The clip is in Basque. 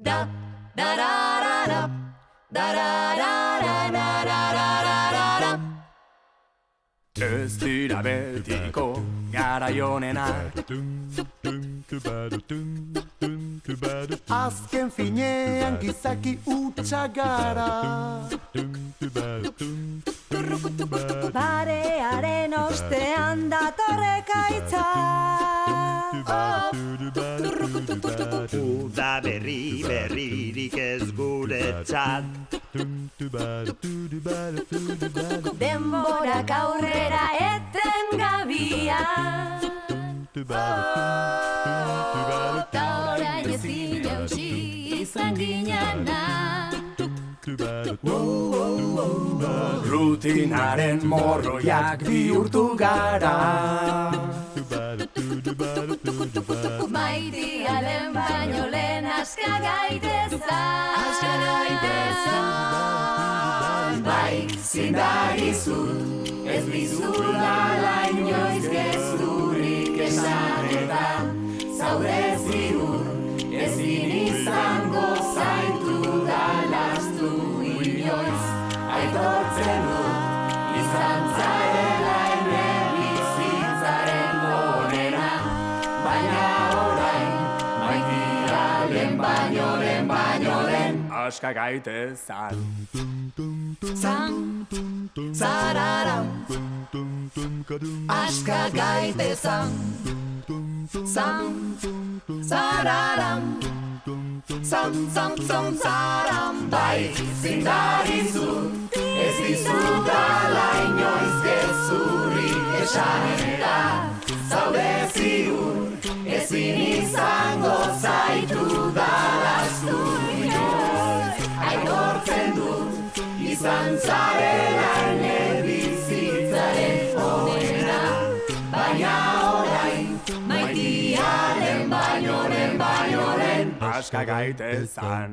Da da da da da da da da da da da. Ez dira betiko garaionenak, azken finean gizaki utxa gara. Barearen ostean datorrekaitza. Uda berririk ez guretzat. Denborak aurrera eten gabia. Ta orain ezin jauzi izan ginana. Rutinaren morroiak bihurtu gara. Maitiaren baino lehen aska gaitezan. Bai, zindagizut, ez dizudala inoiz gezurrik esan eta zaude ziur, ezin izango zaitu dalaztu inoiz. Aitortzen dut, izan zarela ene bizitzaren onena, baina orain, maitiaren baino lehen, aska gaitezan. Zan, zararam, aska gaitezan. Zan, zararam, zan, zaram. Bai, zindagizut, ez dizudala inoiz gezurrik esan eta zaude ziur, ezin izango zaitu dalaztu inoiz. Aitortzen dut, izan zarela ene bizitzaren onena, baina orain, maitiaren baino lehen, aska gaitezan.